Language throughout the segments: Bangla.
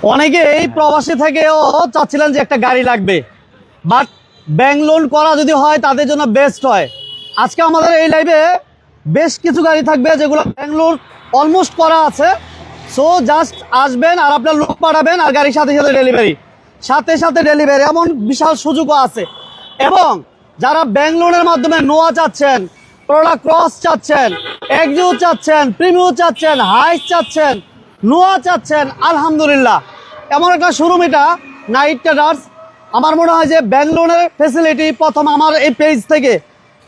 অনেকে এই প্রবাসী থেকেও চাচ্ছিলেন যে একটা গাড়ি লাগবে, বাট ব্যাংক লোন করা যদি হয় তাদের জন্য বেস্ট হয়। আজকে আমাদের এই লাইভে বেশ কিছু গাড়ি থাকবে যেগুলো ব্যাংক লোন অলমোস্ট করা আছে। সো জাস্ট আসবেন আর আপনার লোক পাঠাবেন আর গাড়ির সাথে সাথে ডেলিভারি এমন বিশাল সুযোগও আছে। এবং যারা ব্যাংক লোনের মাধ্যমে নোয়া চাচ্ছেন, প্রোডাক্ট ক্রস চাচ্ছেন, এক্সিও চাচ্ছেন, প্রিমিও চাচ্ছেন, হাইস চাচ্ছেন, নোয়া চাচ্ছেন, আলহামদুলিল্লাহ এমন একটা শোরুম এটা নাইট ট্রেডার্স। আমার মনে হয় যে ব্যাংক লোনের ফেসিলিটি প্রথম আমার এই পেজ থেকে,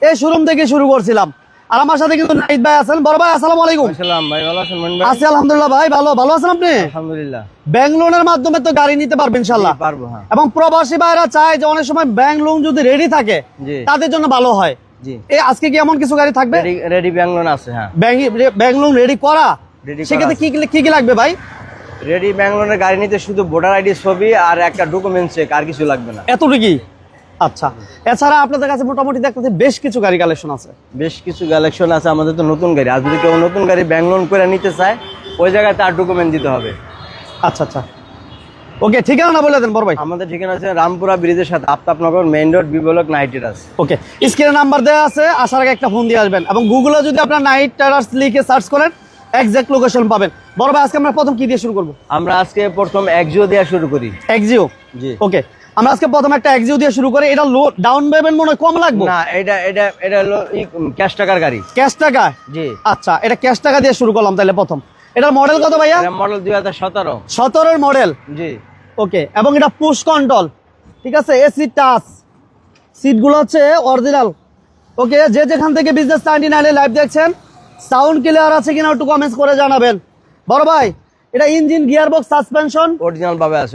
এই শোরুম থেকে শুরু করছিলাম। আর আমার সাথে কিন্তু নাইট ভাই আছেন। বড় ভাই আসসালামু আলাইকুম। আসসালাম ভাই, ভালো আছেন? আছি আলহামদুলিল্লাহ ভাই, ভালো আছেন আপনি? আলহামদুলিল্লাহ। ব্যাংক লোনের মাধ্যমে তো গাড়ি নিতে পারবেন ইনশাআল্লাহ। পারবো, হ্যাঁ। এবং প্রবাসী ভাইরা চায় যে অনেক সময় ব্যাংক লোন যদি রেডি থাকে তাদের জন্য ভালো হয়। জি, এই আজকে কি এমন কিছু গাড়ি থাকবে? রেডি ব্যাংক লোন আছে, হ্যাঁ। ব্যাংক লোন রেডি করা, সেক্ষেত্রে কি কি লাগবে ভাই? রেডি ব্যাংক লোনের গাড়ি নিতে শুধু ভোটার আইডি, ছবি আর একটা ডকুমেন্ট চেক, আর কিছু লাগবে না। এতটুকুই? আচ্ছা, এছাড়া আপনাদের কাছে মোটামুটি দেখতে বেশ কিছু গাড়ি কালেকশন আছে। বেশ কিছু কালেকশন আছে আমাদের তো নতুন গাড়ি। আর যদি কেউ নতুন গাড়ি ব্যাংক লোন করে নিতে চায়, ওই জায়গায় তার ডকুমেন্ট দিতে হবে। আচ্ছা, ওকে, ঠিকানা বলে দেন বড় ভাই। আমাদের ঠিকানা আছে রামপুরা ব্রিজের সাথে Aftabnagar main road, B block, night traders. Okay, স্ক্রিনে নাম্বার দেওয়া আছে, আসার আগে একটা ফোন দিয়ে আসবেন। এবং গুগলে যদি আপনার নাইট ট্রেডার্স লিখে সার্চ করেন এক্সাক্ট লোকেশন পাবেন। বড় ভাই আজকে আমরা প্রথম কি দিয়ে শুরু করব? আমরা আজকে প্রথম এক্সিও দিয়ে শুরু করি। এক্সিও? জি, ওকে, আমরা আজকে প্রথম একটা এক্সিও দিয়ে শুরু করি। এটা ডাউন পেমেন্ট মনে হয় কম লাগবে না? এটা হলো ক্যাশ টাকার গাড়ি। ক্যাশ টাকা? জি। আচ্ছা, এটা ক্যাশ টাকা দিয়ে শুরু করলাম তাহলে প্রথম। এটার মডেল কত ভাইয়া? মডেল 2017। 17 এর মডেল? জি। ওকে, এবং এটা পুশ কন্ট্রোল, ঠিক আছে, এসি টাচ, সিটগুলো হচ্ছে অরিজিনাল। ওকে, যে যেখান থেকে বিজনেস 99 লাইভ দেখছেন, সাউন্ড ক্লিয়ার আছে কিনা একটু কমেন্টস করে জানাবেন। বড় ভাই, এটা engine, gear box, suspension original ভাবে আছে,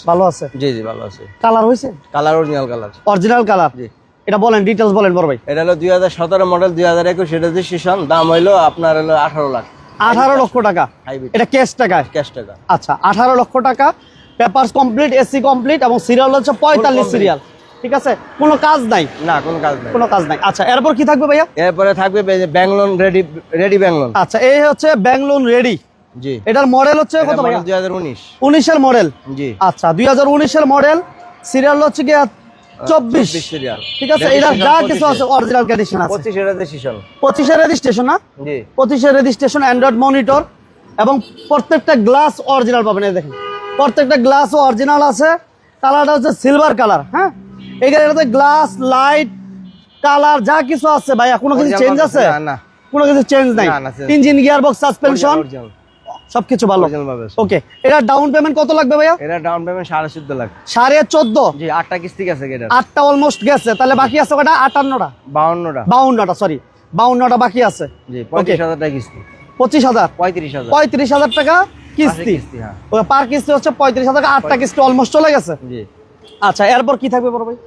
ভালো আছে? জি, ভালো আছে। কালার হইছে? Colour original colour. Original colour? জি। এটা বলেন, ডিটেইলস বলেন বড় ভাই। এটা হলো 2017 মডেল, 2021 রেজিস্ট্রেশন। দাম হইলো আপনার হলো 18 লাখ। 18 লক্ষ টাকা? এটা ক্যাশ টাকা? ক্যাশ টাকা। আচ্ছা, 18 লক্ষ টাকা, পেপারস কমপ্লিট, এসি কমপ্লিট, এবং সিরিয়াল হচ্ছে 45 সিরিয়াল, ঠিক আছে? কোনো কাজ নাই? না, কোনো কাজ নাই। আচ্ছা, এরপর কি থাকবে ভাইয়া? এরপরে থাকবে bank loan, ready bank loan. আচ্ছা, এই হচ্ছে ব্যাংক লোন রেডি। জি। এটার মডেল হচ্ছে কত ভাইয়া? 2019 এর মডেল? জি। আচ্ছা, 2019 এর মডেল, সিরিয়াল হচ্ছে কি 24 সিরিয়াল, ঠিক আছে? এটা যা কিছু আছে অরিজিনাল কন্ডিশন আছে। 25 এর রেজিস্ট্রেশন। 25 এর রেজিস্ট্রেশন? না, জি, 25 এর রেজিস্ট্রেশন, অ্যান্ড্রয়েড মনিটর, এবং প্রত্যেকটা গ্লাস অরিজিনাল পাবেন। এই দেখেন, প্রত্যেকটা গ্লাস অরিজিনাল আছে। কালারটা হচ্ছে সিলভার কালার। হ্যাঁ, এই গাড়িটাতে গ্লাস, লাইট, কালার যা কিছু আছে ভাইয়া, কোনো কিছু চেঞ্জ আছে? না, কোনো কিছু চেঞ্জ নাই। ইঞ্জিন, গিয়ার বক্স, সাসপেনশন সবকিছু ভালো। ওকে, এটা ডাউন পেমেন্ট কত লাগবে ভাইয়া? এটা ডাউন পেমেন্ট 14.5 লাখ। 14.5? জি, 8টা কিস্তি গেছে। 8টা অলমোস্ট গেছে, তাহলে বাকি আছে কয়টা? 58টা? 52টা, সরি, 52টা বাকি আছে। জি, 25,000 টাকা কিস্তি। 25,000? 35,000 টাকা কিস্তি। ওকে, পার কিস্তি হচ্ছে 35,000 টাকা, 8টা কিস্তি অলমোস্ট চলে গেছে। জি। আচ্ছা, এরপর কি থাকবে বড় ভাই?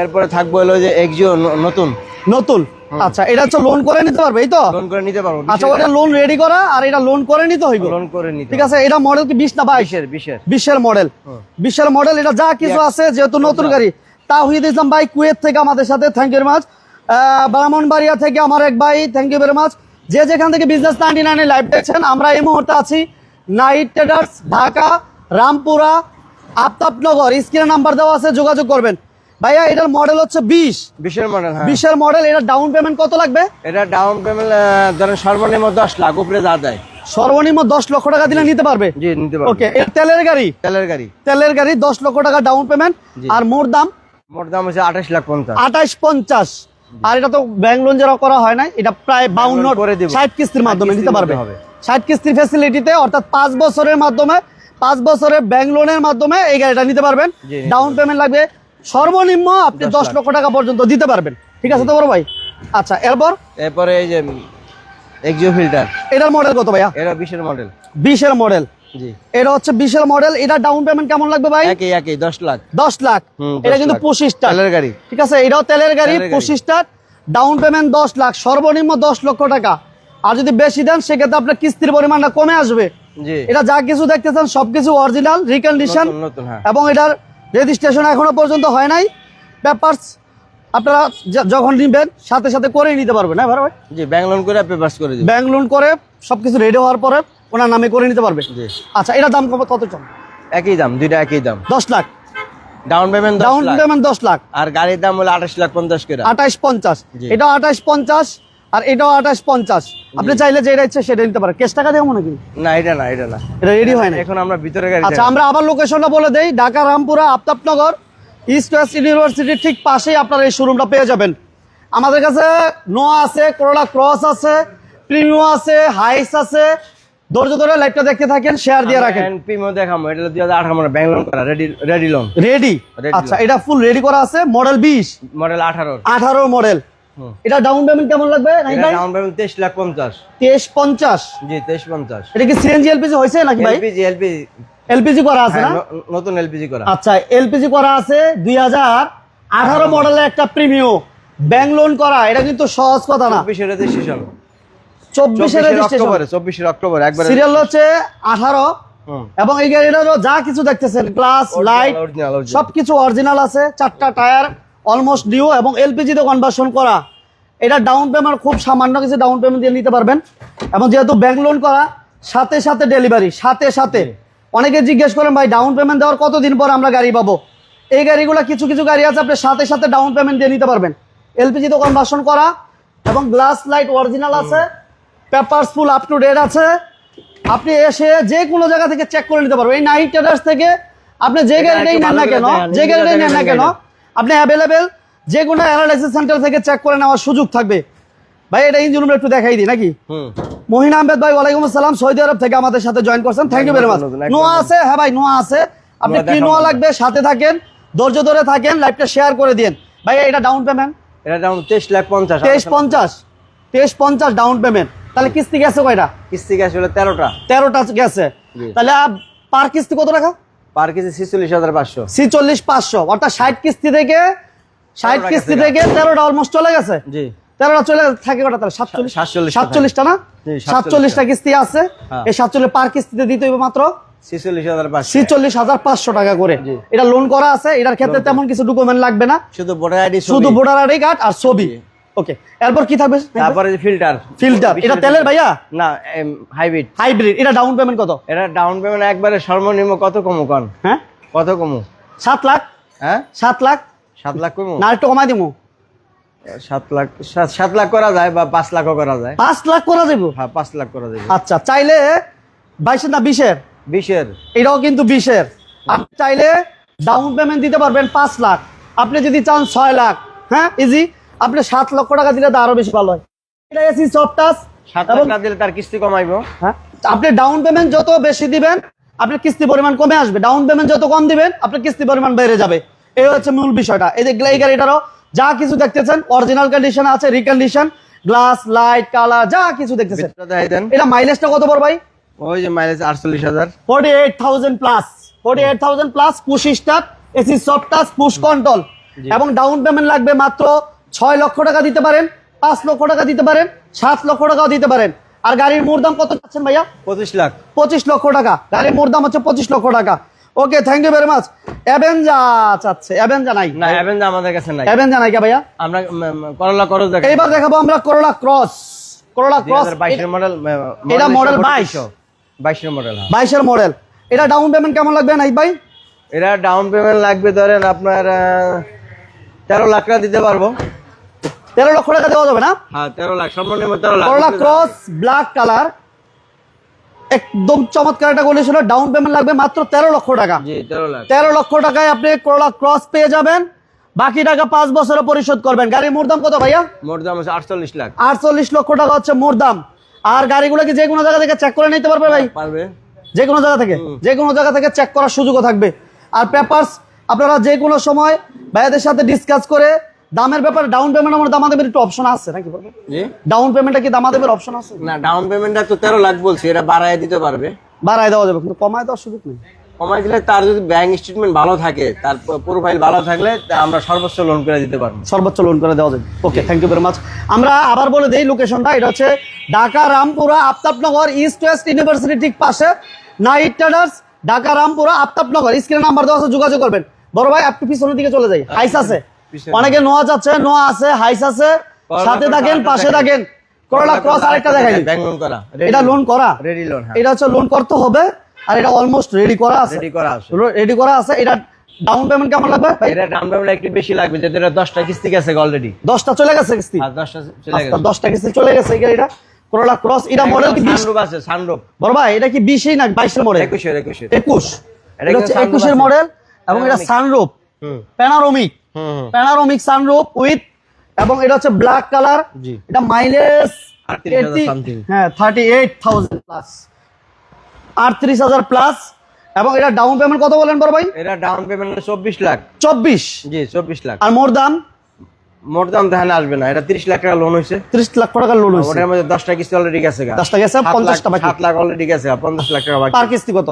এরপরে থাকবে হলো যে এক্সিও নতুন। আচ্ছা, এটা হচ্ছে লোন করে নিতে পারবে, এই তো? লোন করে নিতে পারবো। আচ্ছা, ওটা লোন রেডি করা আর এটা লোন করে নিতে হইবে? লোন করে নিতে, ঠিক আছে। এটা মডেল কি 20 না 22? 20 এর মডেল। 20 এর মডেল। এটা যা কিছু আছে, যেহেতু নতুন গাড়ি। তাওহিদ ইসলাম ভাই কুয়েত থেকে আমাদের সাথে, thank you very much. Brahmanbaria থেকে আমার এক ভাই, থ্যাংক ইউ ভেরি মাচ। যে যেখান থেকে বিজনেস 99 লাইভ দেখছেন, আমরা এই মুহূর্তে আছি নাইট ট্রেডার্স, ঢাকা, রামপুরা, আফতাবনগর। স্ক্রিনে নাম্বার দেওয়া আছে, যোগাযোগ করবেন। ভাইয়া, এটার মডেল হচ্ছে 20 এর মডেল। হ্যাঁ, 20 এর মডেল। এটা ডাউন পেমেন্ট কত লাগবে? এটা ডাউন পেমেন্ট ধরেন সর্বনিম্ন 10 লাখ, উপরে যা যায়। সর্বনিম্ন 10 লক্ষ টাকা দিলে নিতে পারবে? জি, নিতে পারবে। ওকে, এটা তেলের গাড়ি? তেলের গাড়ি, 10 লক্ষ টাকা ডাউন পেমেন্ট। আর মোট দাম হচ্ছে 28 লাখ 50। 28.50। আর এটা তো ব্যাংক লোন যারা করা হয় না, এটা প্রায় 52 করে দিব। 60 কিস্তির মাধ্যমে নিতে পারবে। 60 কিস্তির ফ্যাসিলিটিতে, অর্থাৎ 5 বছরের মাধ্যমে, 5 বছরের ব্যাংক লোনের মাধ্যমে এই গাড়িটা নিতে পারবেন। ডাউন পেমেন্ট লাগবে সর্বনিম্ন আপনি 10 লক্ষ টাকা পর্যন্ত দিতে পারবেন। ঠিক আছে তো বড় ভাই? আচ্ছা, এরপরে এই যে এক্সিও ফিল্টার। এটার মডেল কত ভাইয়া? এটা 20 এর মডেল। 20 এর মডেল? জি। এটা হচ্ছে 20 এর মডেল। এটা ডাউন পেমেন্ট কেমন লাগবে ভাই? একই 10 লাখ। 10 লাখ। এটা কিন্তু 25 টা তেলের গাড়ি, ঠিক আছে? এটাও তেলের গাড়ি, 25 টা, ডাউন পেমেন্ট 10 লাখ, সর্বনিম্ন 10 লক্ষ টাকা। আর যদি বেশি দেন সেক্ষেত্রে আপনার কিস্তির পরিমাণটা কমে আসবে। জি। এটা যা কিছু দেখতেছেন সবকিছু অরিজিনাল, রিকন্ডিশন, এবং এটার রেজিস্ট্রেশন এখনো পর্যন্ত হয় নাই। পেপারস আপনারা যখন নিবেন সাথে সাথে করেই নিতে পারবেন। হ্যাঁ ভাই? জি, ব্যাংক লোন করে পেপারস করে দিবেন। ব্যাংক লোন করে সবকিছু রেডি হওয়ার পরে ওনার নামে করে নিতে পারবে। জি। আচ্ছা, এটার দাম কত চল? একই দাম, দুইটা একই দাম। 10 lakh down payment down payment 10 lakh, আর গাড়ির দাম হলো 28,50,000 করে। 28,50, জি। এটাও 28,50 আর এটাও 28,50। আপনি চাইলে যেটা ইচ্ছে সেটা নিতে পারেন। ক্যাশ টাকা দেবো নাকি? না এটা না, এটা না, এটা রেডি হয় না এখন আমরা ভিতরে গাড়ি আচ্ছা, আমরা আবার লোকেশনটা বলে দেই। ঢাকা রামপুরা আফতাবনগর ইস্ট ওয়েস্ট ইউনিভার্সিটির ঠিক পাশেই আপনারা এই শোরুমটা পেয়ে যাবেন। আমাদের কাছে নোয়া আছে, করোলা ক্রস আছে, প্রিমিয়াম আছে, হাইস আছে। ধৈর্য ধরে লাইভটা দেখতে থাকেন, শেয়ার দিয়ে রাখেন। প্রিমো দেখাবো, এটা 2018 মডেল ব্যাংলোন করা, রেডি লোন রেডি, Ready আচ্ছা এটা ফুল রেডি করা আছে, মডেল 20, মডেল 18। 18 মডেল। এটা ডাউন পেমেন্ট কেমন লাগবে নাকি ভাই? Down payment 23,50,000। 23,50। জি 23,50,000। এটা কি সিএনজি এলপিজি হয়েছে নাকি ভাই? এলপিজি এলপিজি করা আছে না? নতুন এলপিজি করা। আচ্ছা, এলপিজি করা আছে, 2018 মডেলের একটা প্রিমিয়াম ব্যাংক লোন করা। এটা কিন্তু সহজ কথা না। 24 রেজিস্ট্রেশন, 24 এর রেজিস্ট্রেশন, 24 অক্টোবর একবার। সিরিয়াল হচ্ছে 18 এবং এই গাড়িটারও যা কিছু দেখতেছেন, গ্লাস লাইট সবকিছু অরিজিনাল আছে। 4টা টায়ার অলমোস্ট নিউ এবং এলপিজি তে কনভার্সন করা। এটা ডাউন পেমেন্ট খুব সামান্য কিছু ডাউন পেমেন্ট দিয়ে নিতে পারবেন এবং যেহেতু ব্যাংক লোন করা, সাথে সাথে ডেলিভারি, সাথে সাথে। অনেকে জিজ্ঞেস করেন ভাই ডাউন পেমেন্ট দেওয়ার কতদিন পর আমরা গাড়ি পাবো? এই গাড়িগুলো কিছু কিছু গাড়ি আছে আপনি সাথে সাথে ডাউন পেমেন্ট দিয়ে নিতে পারবেন। এলপিজি তে কনভার্সন করা এবং গ্লাস লাইট অরিজিনাল আছে, papers full up to date আছে। আপনি এসে যে কোনো জায়গা থেকে চেক করে নিতে পারবেন। এই নাইট ট্রেডার্স থেকে আপনি যে গাড়িটাই নেন না কেন, যে গাড়িটাই নেন না কেন, আপনি অ্যাভেলেবেল যে কোনো অ্যানালাইসিস সেন্টার থেকে চেক করে নেওয়ার সুযোগ থাকবে। ভাই এটা ইঞ্জিন রুমটা একটু দেখাই দিই নাকি? মহিন আহমেদ ভাই, ওয়ালাইকুম আসসালাম, সৌদি আরব থেকে আমাদের সাথে জয়েন করছেন, থ্যাংক ইউ ভেরি মাচ। নোয়া আছে? হ্যাঁ ভাই নোয়া আছে। আপনি কি নোয়া লাগবে সাথে থাকেন, ধৈর্য ধরে থাকেন, লাইভটা শেয়ার করে দিন। ভাই এটা ডাউন পেমেন্ট? এটা ডাউন 23,50,000। 23,50 down payment. তাহলে কিস্তি গেছে কয়টা? কিস্তি গেছে হলো 13টা। 13টা গেছে। তাহলে পার কিস্তি কত টাকা? পার কেজি 46,500। 46,500, অর্থাৎ 60 কিস্তি থেকে 13টা অলমোস্ট চলে গেছে। জি 13টা চলে গেছে, থাকে কটা তাহলে? 47টা না? জি, 47টা কিস্তি আছে। হ্যাঁ। এই 47 পার কিস্তিতে দিতে হবে মাত্র 46,500। 46,500 টাকা করে। এটা লোন করা আছে। এটার ক্ষেত্রে তেমন কিছু ডকুমেন্ট লাগবে না, শুধু ভোটার আইডি, শুধু ভোটার আইডি কার্ড আর ছবি। ওকে, এরপর কি থাকবে? তারপরে ফিল্টার। এটা তেলের ভাইয়া? না হাইব্রিড। হাইব্রিড। এটা ডাউন পেমেন্ট কত? এটা ডাউন পেমেন্ট একবারে সর্বনিম্ন কত কমু কোন? হ্যাঁ কত কমু? 7 লাখ। হ্যাঁ 7 লাখ 7 লাখ কমু না, একটু কমাই দিমু। 7 লাখ করা যায় বা 5 লাখও করা যায়। 5 লাখ করা যাবে? হ্যাঁ 5 লাখ করা যাবে। আচ্ছা, চাইলে 22 না 20-এর? 20-এর। এটাও কিন্তু 20-এর। আপনি চাইলে ডাউন পেমেন্ট দিতে পারবেন 5 লাখ। আপনি যদি চান 6 লাখ, হ্যাঁ ইজি, আপনি 7 লক্ষ টাকা দিলে তো আরো বেশি ভালো হয়। এটা এসি সফট টাচ। 7 লাখ টাকা দিলে তার কিস্তি কমাইবো। হ্যাঁ, আপনি ডাউন পেমেন্ট যত বেশি দিবেন আপনার কিস্তি পরিমাণ কমে আসবে। ডাউন পেমেন্ট যত কম দিবেন আপনার কিস্তি পরিমাণ বেড়ে যাবে। এই হচ্ছে মূল বিষয়টা। এই যে এই গাড়িটারও যা কিছু দেখতেছেন অরিজিনাল কন্ডিশন আছে, রিকন্ডিশন, গ্লাস লাইট কালার যা কিছু দেখতেছেন। এটা মাইলেজটা কত বড় ভাই? ওই যে mileage 48,000। 48,000 plus, 48,000 plus, push start, AC soft touch, push control. এবং ডাউন পেমেন্ট লাগবে মাত্র 6 লক্ষ টাকা দিতে পারেন, 5 লক্ষ টাকা দিতে পারেন, 7 লক্ষ টাকাও দিতে পারেন। আর গাড়ির মোট দাম কত চাচ্ছেন ভাইয়া? 25 লাখ। 25 লক্ষ টাকা। গাড়ির মোট দাম হচ্ছে 25 লক্ষ টাকা। Okay, thank you very much. Avanza চাচ্ছে? অ্যাভেঞ্জা নাই? না অ্যাভেঞ্জা আমাদের কাছে নাই। অ্যাভেঞ্জা নাই কে ভাইয়া? আমরা করলা করজ দেখাই। এইবার দেখাবো আমরা করোলা ক্রস। করোলা ক্রস 2022 এর মডেল। এটা মডেল 22 এর মডেল। 22 এর মডেল। এটা ডাউন পেমেন্ট কেমন লাগবে নাইক ভাই? এটা ডাউন পেমেন্ট লাগবে ধরেন আপনার 13 লাখ টাকা দিতে পারবো। 13 লক্ষ টাকা দেওয়া যাবে না? হ্যাঁ 13 লাখ, সর্বনিম্ন 13 লাখ। করোলা ক্রস ব্ল্যাক কালার, একদম চমৎকার একটা কন্ডিশন। ডাউন পেমেন্ট লাগবে মাত্র 13 লক্ষ টাকা। জি 13 লাখ। 13 লক্ষ টাকায় আপনি করোলা ক্রস পেয়ে যাবেন। বাকি টাকা 5 বছরে পরিশোধ করবেন। গাড়ির মোট দাম কত ভাইয়া? মোট দাম হচ্ছে 48 লাখ। 48 লক্ষ টাকা হচ্ছে মোট দাম। আর গাড়িগুলো কি যে কোনো জায়গা থেকে চেক করে নিতে পারবে ভাই? পারবে, যে কোনো জায়গা থেকে, যে কোনো জায়গা থেকে চেক করার সুযোগও থাকবে। আর পেপারস আপনারা যে কোনো সময় ভাইয়াদের সাথে ডিসকাস করে দামের ব্যাপারে, ডাউন পেমেন্ট আমার দামাদামের একটু অপশন আছে নাকি বলবেন? জি ডাউন পেমেন্টটা কি দামাদামের অপশন আছে? না ডাউন পেমেন্টটা তো 13 লাখ বলছি, এটা বাড়ায় দিতে পারবে। বাড়ায় দেওয়া যাবে, কিন্তু কমায় দেওয়ার সুযোগ নেই। কমাই দিলে তার যদি ব্যাংক স্টেটমেন্ট ভালো থাকে, তার প্রোফাইল ভালো থাকলে আমরা সর্বোচ্চ লোন করে দিতে পারবো। সর্বোচ্চ লোন করে দেওয়া যাবে। ওকে, থ্যাংক ইউ ভেরি মাচ। আমরা আবার বলে দেই লোকেশনটা। এটা হচ্ছে Dhaka Rampura Aftabnagar east West university ঠিক পাশে, নাইট ট্রেডার্স, ঢাকা রামপুরা আফতাবনগর। স্ক্রিনে নাম্বার দেওয়া আছে, যোগাযোগ করবেন। বড় ভাই আপনি পিছনের দিকে চলে যাই। হাইস আছে, অনেকে নোয়া যাচ্ছে, নোয়া আছে, হাইস আছে, সাথে থাকেন, পাশে থাকেন। করোলা ক্রস আরেকটা দেখাই, ব্যাংক লোন করা, এটা লোন করা, রেডি লোন। এটা হচ্ছে লোন করতে হবে। আর এটা অলমোস্ট রেডি করা আছে। রেডি করা আছে। এটা ডাউন পেমেন্ট কেমন লাগবে ভাই? এটা ডাউন পেমেন্ট একটু বেশি লাগবে, যেহেতু এটা 10টা কিস্তি গেছে অলরেডি। 10টা চলে গেছে কিস্তি? আর 10টা চলে গেছে। 10টা কিস্তি চলে গেছে। এটা করোলা ক্রস, এটা মডেল কি 20 সানরুফ আছে? সানরুফ বড় ভাই এটা কি 20 না 22 এর মডেল? 21 এটা হচ্ছে 21 এর মডেল এবং এটা সানরুফ প্যানোরামিক সানরুফ উইথ, এবং এটা হচ্ছে ব্ল্যাক কালার। এটা মাইলেজ 38,000 প্লাস, 38,000 প্লাস। এবং এটা ডাউন পেমেন্ট কত বলেন বড় ভাই? এটা ডাউন পেমেন্ট 24 লাখ। 24? জি 24 লাখ। আর মোর দাম দেখেন আসবে না, এটা 30 লাখ টাকা লোন হয়েছে। 30 লাখ টাকা লোন হয়েছে। ওটার মধ্যে 10টা কিস্তি অলরেডি গেছে। 10টা গেছে, 50টা বাকি। 7 লাখ অলরেডি গেছে, 50 লাখ টাকা বাকি। পার কিস্তি কত?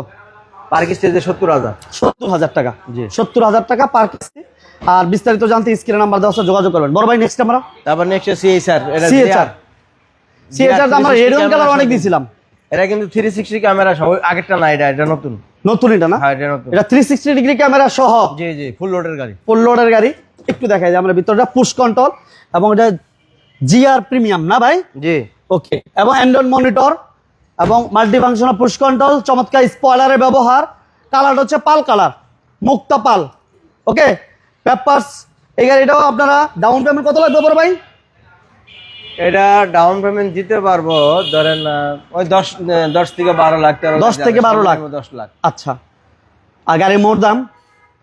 পার কিস্তি 70,000। 70,000 টাকা। জি 70,000 টাকা পার কিস্তি। আর বিস্তারিত জানতে স্ক্রিনে নাম্বার দেওয়া আছে, যোগাযোগ করবেন। বড় ভাই নেক্সট আমরা তারপর নেক্সট সিএইচআর। এটা সিএইচআর আমরা রেডিয়ন কালার অনেক দিয়েছিলাম। এটা কিন্তু 360 ক্যামেরা সহ, আগেরটা না, এটা নতুন এটা না? হ্যাঁ এটা নতুন। এটা 360 ডিগ্রি ক্যামেরা সহ। জি ফুল লোডের গাড়ি। ফুল লোডের গাড়ি। একটু দেখাই যে আমরা ভিতরটা পুশ কন্ট্রোল, এবং এটা জিআর প্রিমিয়াম না ভাই? জি ওকে। এবং অ্যান্ড্রয়েড মনিটর এবং মাল্টি ফাংশনাল পুশ কন্ট্রোল, চমৎকার স্পয়লারের ব্যবহার। কালার হচ্ছে পাল কালার, মুক্তা পাল। ওকে। পেপারস। এই গাড়িটাও আপনারা ডাউন পেমেন্ট কত লাগবে বড় ভাই? এটা ডাউন পেমেন্ট দিতে পারবো ধরেন ওই 10 থেকে 12 লাখ। 10 থেকে 12 লাখ। 10 লাখ। আচ্ছা। আর গাড়ির মোট দাম?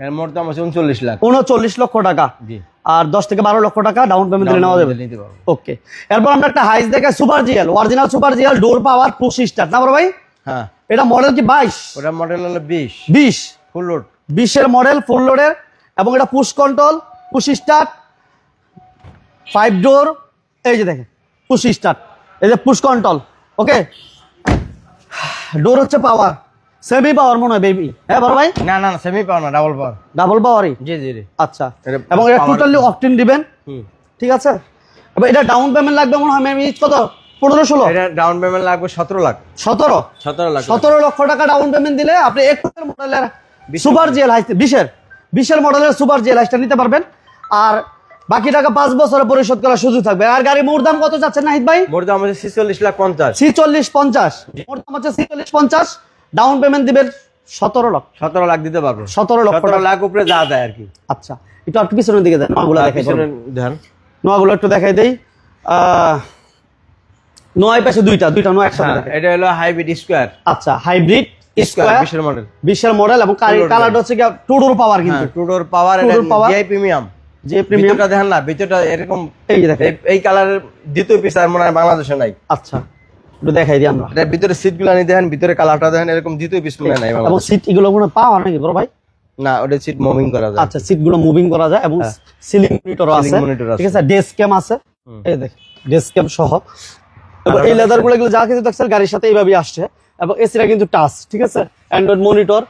এর মোট দাম আছে 39 লাখ। 39 লক্ষ টাকা। জি। আর 10 থেকে 12 লক্ষ টাকা ডাউন পেমেন্ট দিলে নেওয়া যাবে। ওকে। এরপর আমরা একটা হাইস দেখাই, super GL, original super GL, door power, push start না বড় ভাই? হ্যাঁ। এটা মডেল কি 22? ওটা মডেল হলো 20 ফুল লোড। 20 এর মডেল, ফুল লোডের। এবং এটা পুশ কন্ট্রোল, পুশ স্টার্ট, 5 ডোর। এই যে দেখেন পুশ স্টার্ট, এই যে পুশ কন্ট্রোল। ওকে। ডোর হচ্ছে পাওয়ার, সেমি পাওয়ার মনে হয় বেবি। হ্যাঁ বড় ভাই? না সেমি পাওয়ার না, ডাবল পাওয়ার। ডাবল পাওয়ারই? জি আচ্ছা। এবং এটা টোটালি অকটেন দিবেন। ঠিক আছে। এবার এটা ডাউন পেমেন্ট লাগবে মনে হয় মেবি কত? 15-16? এটা ডাউন পেমেন্ট লাগবে 17 লাখ। 17 লাখ। 17 লক্ষ টাকা ডাউন পেমেন্ট দিলে আপনি 21 মডেলের সুপার জিএল হাইস, 20 মডেলের সুপার জিএল হাইসটা নিতে পারবেন। আর বাকি টাকা 5 বছরে পরিশোধ করার সুযোগ থাকবে। আর গাড়ি মোট দাম কত চাচ্ছেন নাহিদ ভাই? মোট দাম হচ্ছে 46 লাখ 50। 46-50 মোট দাম হচ্ছে 46-50। ডাউন পেমেন্ট দিবেন 17 লাখ। 17 লাখ দিতে পারবো। 17 লাখ উপরে যা দেয় আর কি। আচ্ছা। একটু আর পিছনের দিকে দেন, নোয়াগুলো দেখাই দেন। নোয়াগুলো একটু দেখাই দেই। নোয়াই পাশে দুইটা নোয়া একসাথে। এটা হলো হাইব্রিড স্কয়ার। আচ্ছা, হাইব্রিড স্কয়ার 20 এর মডেল। 20 এর মডেল এবং কালারটা হচ্ছে কি টু ডোর পাওয়ার, কিন্তু টু ডোর পাওয়ার। এটা জিআই প্রিমিয়াম। যে প্রিমিয়ামটা দেখেন না, ভিতরটা এরকম। এই যে দেখেন এই কালারের দ্বিতীয় পিস আর মনে হয় বাংলাদেশে নাই। আচ্ছা, একটু দেখাই দিই আমরা। এর ভিতরে সিটগুলো নি দেখেন, ভিতরে কালারটা দেখেন, এরকম দ্বিতীয় পিস মনে নাই। এবং সিট এগুলো কোনো পাওয়ার নাকি বড় ভাই? না, ওটা সিট মুভিং করা যায়। আচ্ছা, সিটগুলো মুভিং করা যায় এবং সিলিং মনিটরও আছে। ঠিক আছে, ডেস্ক ক্যাম আছে। এই দেখেন ডেস্ক ক্যাম সহ। এবং এই লেদারগুলো এগুলো যা কিছু দেখছেন গাড়ির সাথে এইভাবেই আসছে। এবং এসিটা কিন্তু টাচ। ঠিক আছে, অ্যান্ড্রয়েড মনিটর।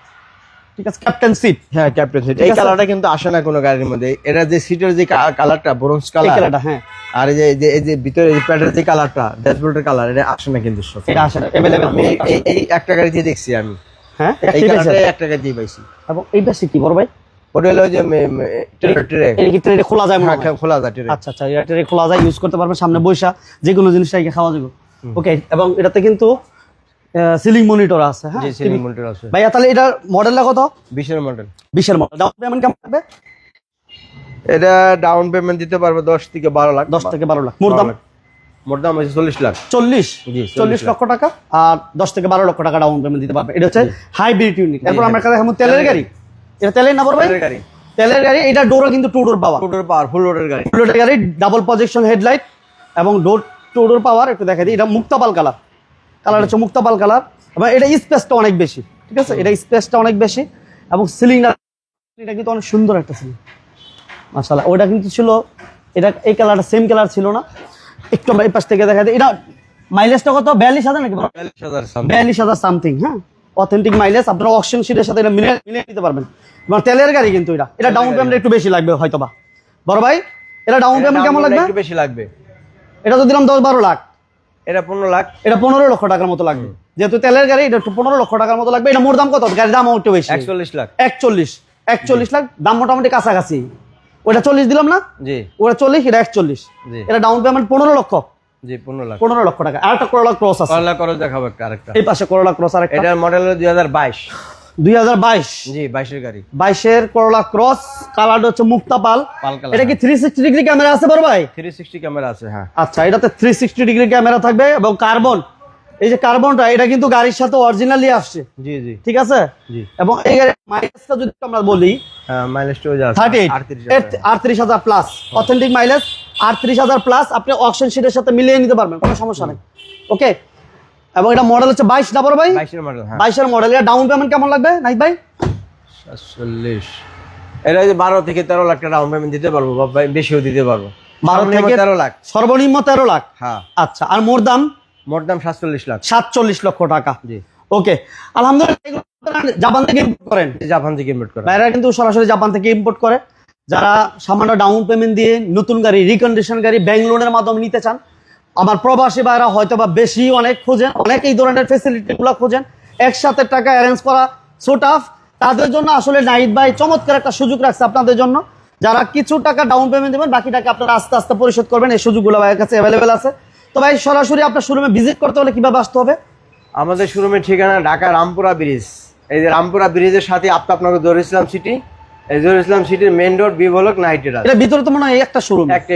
ঠিক আছে, ক্যাপ্টেন সিট। হ্যাঁ, ক্যাপ্টেন সিট। এই কালারটা কিন্তু আসে না কোনো গাড়ির মধ্যে। এটা যে সিটের যে কালারটা ব্রোঞ্জ কালার। হ্যাঁ। আর এই যে ভিতরে এই প্যাডের যে কালারটা, ড্যাশবোর্ডের কালার, এটা আসে না কিন্তু সব। এটা আসে না, अवेलेबल। এই একটা গাড়িতে দেখছি আমি। হ্যাঁ, এই কালারটা একটা গাড়িতেই পাইছি। এবং এই পাশে কি বড় ভাই? ওটা হলো যে ট্রে। এই কি ট্রে খোলা যায়? হ্যাঁ, খোলা যায় ট্রে। আচ্ছা, এটা ট্রে খোলা যায়, ইউজ করতে পারবেন সামনে বৈশা যে কোনো জিনিসটাকে খাওয়া যাবে। ওকে। এবং এটাতে কিন্তু সিলিং মনিটর আছে। হ্যাঁ, জি, সিলিং মনিটর আছে। ভাইয়া তাহলে এটার মডেলটা কত? 20 এর মডেল। 20 এর মডেল। ডাউন পেমেন্ট কেমন হবে? এটা ডাউন পেমেন্ট দিতে পারবে 10 থেকে 12 লাখ। 10 থেকে 12 লাখ। মোট দাম হচ্ছে 40 লাখ। 40 লক্ষ টাকা। আর 10 থেকে 12 লক্ষ টাকা ডাউন পেমেন্ট দিতে পারবে। এটা হচ্ছে হাইব্রিড ইউনিট। এরপর আমরা দেখাবো তেলের গাড়ি। এটা তেলের না বড় ভাই? তেলের গাড়ি। এটা ডোরও কিন্তু টু ডোর পাওয়ার। ফুল লোডের গাড়ি। ফুল লোডের গাড়ি, ডাবল প্রজেকশন হেডলাইট এবং ডোর টু ডোর পাওয়ার। একটু দেখাই দিই, এটা মুক্তাপাল কালার। কালার হচ্ছে মুক্তাপাল কালার। এবং এটা স্পেসটা অনেক বেশি। ঠিক আছে, এটা স্পেসটা অনেক বেশি। এবং সিলিংটা, এটা কিন্তু অনেক সুন্দর একটা সিলিং, মাশাআল্লাহ। ওটা কিন্তু ছিল, এটা এই কালারটা সেম কালার ছিল না। একটু আমরা এই পাশ থেকে দেখা দিই। এটা মাইলেজটা কত? 42,000 নাকি? 42,000 সামথিং। হ্যাঁ, অথেন্টিক মাইলেজ। আপনারা অকশন শিটের সাথে এটা মিলিয়ে নিতে পারবেন। এবং তেলের গাড়ি কিন্তু এটা ডাউন পেমেন্ট একটু বেশি লাগবে হয়তোবা। বড় ভাই, এটা ডাউন পেমেন্ট কেমন লাগবে? একটু বেশি লাগবে। এটা তো দিলাম 10-12 লাখ। এটা 15 লাখ। এটা 15 লক্ষ টাকার মতো লাগবে। যেহেতু তেলের গাড়ি, এটা 15 লক্ষ টাকার মতো লাগবে। এটা মোট দাম কত? গাড়ির দাম একটু বেশি, 41 লাখ। 41 লাখ দাম, মোটামুটি কাছাকাছি। ওটা 40 দিলাম না? জি। ওটা 40, এটা 41। এটা ডাউন পেমেন্ট 15 লক্ষ। জি 15 লাখ। 15 লক্ষ টাকা। আরেকটা করোলা ক্রস আছে, করলা করো দেখাবো একটা আরেকটা। এই পাশে করোলা ক্রস আরেকটা, এটার মডেল হলো 2022। 2022, জি 22 এর গাড়ি। 22 এর করোলা ক্রস, কালারটা হচ্ছে মুক্তা পাল। পাল কালার। এটা কি 360 ডিগ্রি ক্যামেরা আছে বড় ভাই? 360 ক্যামেরা আছে, হ্যাঁ। আচ্ছা, এটাতে 360 ডিগ্রি ক্যামেরা থাকবে এবং কার্বন, এই যে কার্বনটা এটা কিন্তু গাড়ির সাথে অরিজিনালি আসছে, জি জি ঠিক আছে। জি। এবং এই গাড়ির মাইলেজটা যদি আমরা বলি হ্যাঁ, মাইলেজটাও যা আছে 38, 38,000 প্লাস, অথেন্টিক মাইলেজ 38,000 প্লাস। আপনি অকশন শিটের সাথে মিলিয়ে নিতে পারবেন, কোনো সমস্যা নেই। ওকে, এবং এটা মডেল হচ্ছে 22 না বড় ভাই? 22 এর মডেল, হ্যাঁ। 22 এর মডেল। এটা ডাউন পেমেন্ট কেমন লাগবে নাইক ভাই? 47। এটা যে 12 থেকে 13 লাখ টাকা ডাউন পেমেন্ট দিতে পারবো বা বেশিও দিতে পারবো। 12 থেকে 13 লাখ, সর্বনিম্ন 13 লাখ। হ্যাঁ। আচ্ছা, আর মোর দাম? মোট দাম 47 লাখ। 47 লক্ষ টাকা। জি। ওকে, আলহামদুলিল্লাহ। এগুলো আপনারা জাপান থেকে ইম্পোর্ট করেন? জাপান থেকে ইম্পোর্ট করা। বাইরে কিন্তু সরাসরি জাপান থেকে ইম্পোর্ট করে। যারা সামান্য ডাউন পেমেন্ট দিয়ে নতুন গাড়ি, রিকন্ডিশন গাড়ি ব্যাংক লোনের মাধ্যমে নিতে চান, আমার প্রবাসী ভাইরা হয়তো বা বেশি অনেক খোঁজেন, অনেক এই ধরনের ফেসিলিটিগুলো খোঁজেন, একসাথে টাকা অ্যারেঞ্জ করা সো টাফ, তাদের জন্য আসলে নাহিদ ভাই চমৎকার একটা সুযোগ রাখছে আপনাদের জন্য। যারা কিছু টাকা ডাউন পেমেন্ট দেবেন, বাকি টাকা আপনারা আস্তে আস্তে পরিশোধ করবেন, এই সুযোগগুলো ভাইয়ের কাছে অ্যাভেলেবেল আছে। তো ভাই, সরাসরি আপনার শোরুমে ভিজিট করতে হলে কিভাবে আসতে হবে? আমাদের শোরুমের ঠিকানা ঢাকা রামপুরা ব্রিজ। এই যে রামপুরা ব্রিজের সাথে আপনাকে জহুর ইসলাম সিটি, এই জহুর ইসলাম সিটির main road, B block, night rider. এটা ভিতরে তো মনে হয় এই একটা শোরুম। একটা